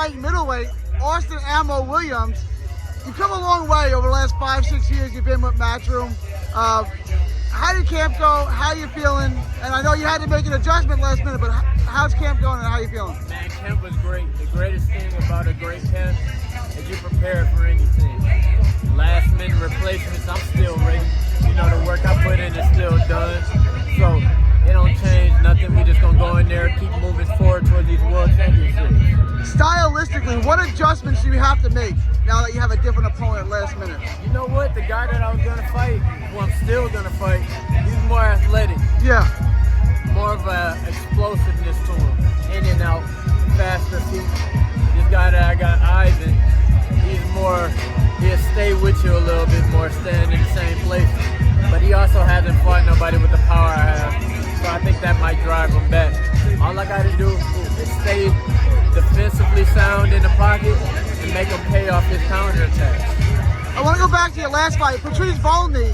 fight middleweight, Austin Ammo Williams. You've come a long way over the last 5-6 years you've been with Matchroom. How did camp go? How are you feeling? And I know you had to make an adjustment last minute, but how's camp going and how are you feeling? Man, camp was great. The greatest thing about a great camp is you prepare for anything. Last minute replacements, I'm still ready. You know, the work I put in is still done. So it don't change nothing. We just gonna go in there, keep moving forward towards these world championships. Stylistically, what adjustments do you have to make now that you have a different opponent last minute? You know what? The guy that I was gonna fight, who I'm still gonna fight, he's more athletic. Yeah. More of a explosiveness to him. In and out, faster feet. This guy that I got, Ivan, he'll stay with you a little bit more, staying in the same place. But he also hasn't fought nobody with the power I have. So I think that might drive him back. All I gotta do is stay defensively sound in the pocket and make him pay off his counterattacks. I want to go back to your last fight, Patrice Volney.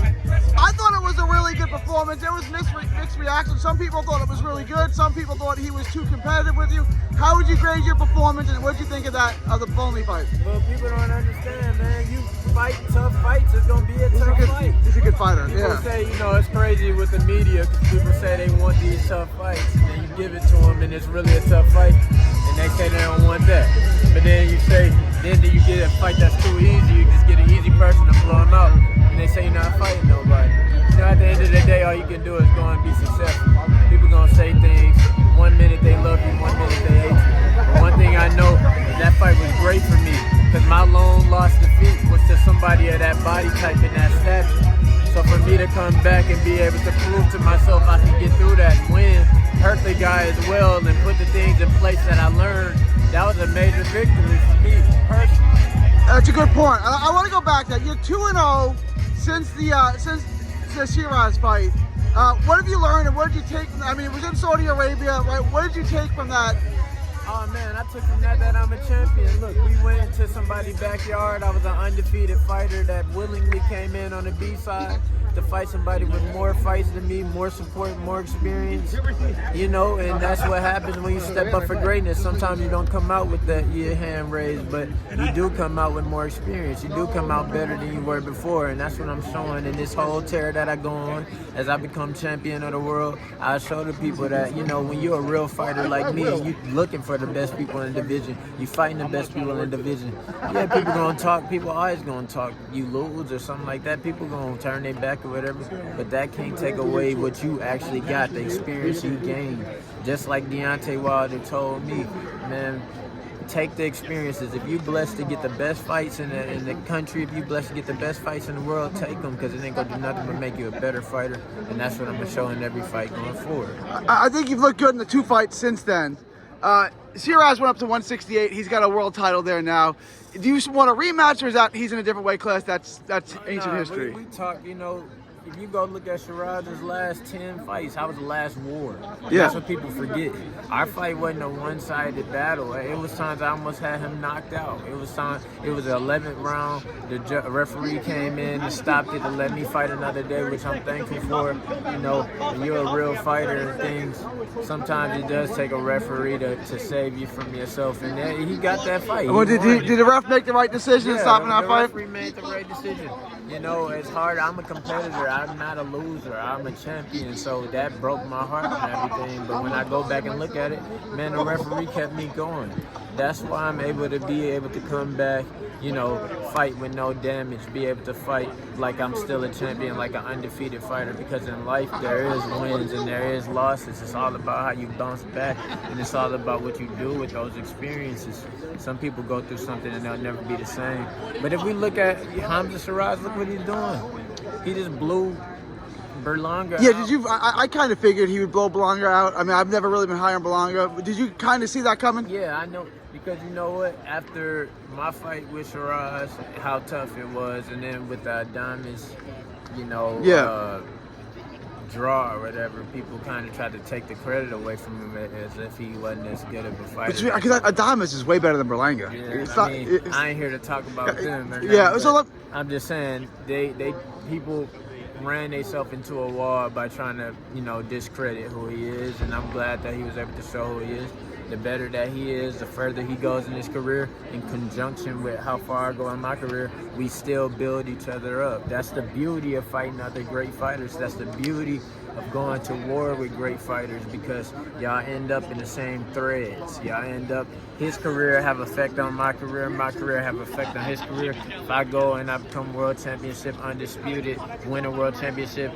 I thought it was a really good performance. There was mixed reactions. Some people thought it was really good. Some people thought he was too competitive with you. How would you grade your performance, and what did you think of the Volney fight? Well, people don't understand, man. You fight tough fights, it's going to be a tough fight. He's a good fighter, People say, you know, it's crazy with the media because people say they want these tough fights. And then you give it to them, and it's really a tough fight. And they say they don't want that. But then you say, then you get a fight that's too easy. You just get an easy person to blow them out. And they say you're not fighting nobody. You know, at the end of the day, all you can do is go and be successful. People gonna say things. 1 minute they love you, 1 minute they hate you. But one thing I know is that fight was great for me because my long lost defeat was to somebody of that body type and that stature. So for me to come back and be able to prove to myself I can get through that and win, hurt the guy as well, and put the things in place that I learned, that was a major victory for me personally. That's a good point. I want to go back to that. You're 2-0 since the Sheeraz fight. What have you learned, and what did you take from that? I mean, it was in Saudi Arabia, right? What did you take from that? Oh man, I took from that I'm a champion. Look, we went into somebody's backyard. I was an undefeated fighter that willingly came in on the B side to fight somebody with more fights than me, more support, more experience. You know, and that's what happens when you step up for greatness. Sometimes you don't come out with your hand raised, but you do come out with more experience. You do come out better than you were before, and that's what I'm showing in this whole tear that I go on. As I become champion of the world, I show the people that, you know, when you're a real fighter like me, you looking for the best people in the division. You fighting the best people in the division. Yeah, people gonna talk. People always gonna talk. You lose or something like that. People gonna turn their back or whatever. But that can't take away what you actually got, the experience you gained. Just like Deontay Wilder told me, man, take the experiences. If you blessed to get the best fights in the country, if you blessed to get the best fights in the world, take them, because it ain't gonna do nothing but make you a better fighter. And that's what I'm gonna show in every fight going forward. I think you've looked good in the 2 fights since then. Sheeraz went up to 168. He's got a world title there now. Do you want a rematch, or is that he's in a different weight class? That's ancient history. We talk, you know. If you go look at Sheeraz's last 10 fights, I was the last war. Yeah. That's what people forget. Our fight wasn't a one-sided battle. It was times I almost had him knocked out. It was an 11th round. The referee came in and stopped it to let me fight another day, which I'm thankful for. You know, when you're a real fighter and things, sometimes it does take a referee to save you from yourself. And he got that fight. Well, did the ref make the right decision in stopping that fight? The referee made the right decision. You know, it's hard. I'm a competitor. I'm not a loser. I'm a champion. So that broke my heart and everything. But when I go back and look at it, man, the referee kept me going. That's why I'm able to come back, you know, fight with no damage, be able to fight like I'm still a champion, like an undefeated fighter. Because in life, there is wins and there is losses. It's all about how you bounce back, and it's all about what you do with those experiences. Some people go through something and they'll never be the same. But if we look at Hamza Sheeraz, look what he's doing. He just blew Berlanga Yeah, out. did you? I kind of figured he would blow Berlanga out. I mean, I've never really been high on Berlanga. Did you kind of see that coming? Yeah, I know. Because you know what? After my fight with Sheeraz, how tough it was, and then with the Adames, you know, draw or whatever, people kind of tried to take the credit away from him as if he wasn't as good of a fighter. Because Adames is way better than Berlanga. Yeah, I ain't here to talk about them. Yeah, so I'm just saying people ran themselves into a wall by trying to, you know, discredit who he is, and I'm glad that he was able to show who he is. the better that he is, the further he goes in his career, in conjunction with how far I go in my career, we still build each other up. That's the beauty of fighting other great fighters. That's the beauty of going to war with great fighters, because y'all end up in the same threads. Y'all end up, his career have effect on my career have effect on his career. If I go and I become world championship undisputed, win a world championship,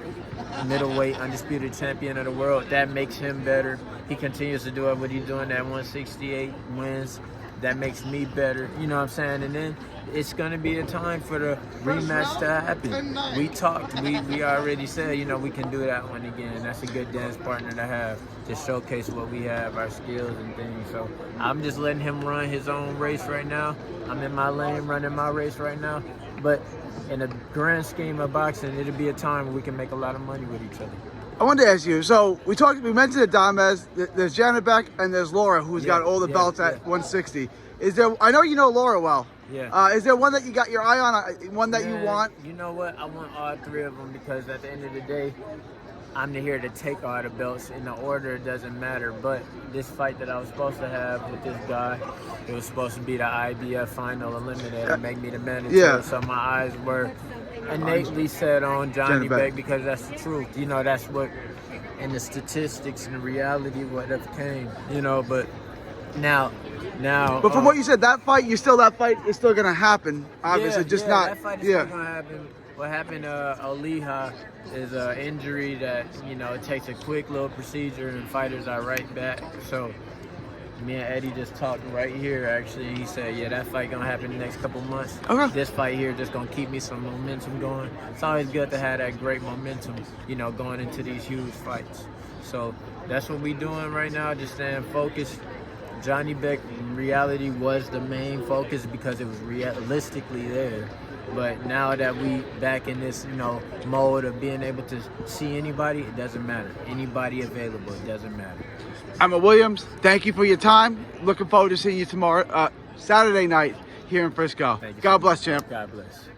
middleweight undisputed champion of the world, that makes him better. He continues to do what he's doing at 168 wins. That makes me better, you know what I'm saying? And then it's going to be a time for the rematch to happen. We talked, we already said, you know, we can do that one again. That's a good dance partner to have, to showcase what we have, our skills and things. So I'm just letting him run his own race right now. I'm in my lane running my race right now. But in the grand scheme of boxing, it'll be a time where we can make a lot of money with each other. I wanted to ask you, so we mentioned the Adames, there's Janet Beck and there's Laura, who's got all the belts at 160. Is there, I know you know Laura well. Yeah. Is there one that you got your eye on, one that you want? You know what? I want all three of them, because at the end of the day, I'm here to take all the belts. In the order, it doesn't matter. But this fight that I was supposed to have with this guy, it was supposed to be the IBF final eliminator, make me the manager. Yeah. So my eyes were innately set on Johnny Beck, because that's the truth. You know, that's what, and the statistics and the reality what have came. You know, but now. But from what you said, that fight is still gonna happen. Obviously, just not. That fight is still gonna happen. What happened to Aliha is an injury that, you know, it takes a quick little procedure and fighters are right back. So me and Eddie just talked right here, actually. He said, yeah, that fight gonna happen in the next couple months. Okay. This fight here just gonna keep me some momentum going. It's always good to have that great momentum, you know, going into these huge fights. So that's what we doing right now, just staying focused. Johnny Beck, in reality, was the main focus because it was realistically there. But now that we back in this, you know, mode of being able to see anybody, it doesn't matter. Anybody available, it doesn't matter. Emma Williams, thank you for your time. Looking forward to seeing you tomorrow, Saturday night here in Frisco. Thank you. God bless, champ. God bless.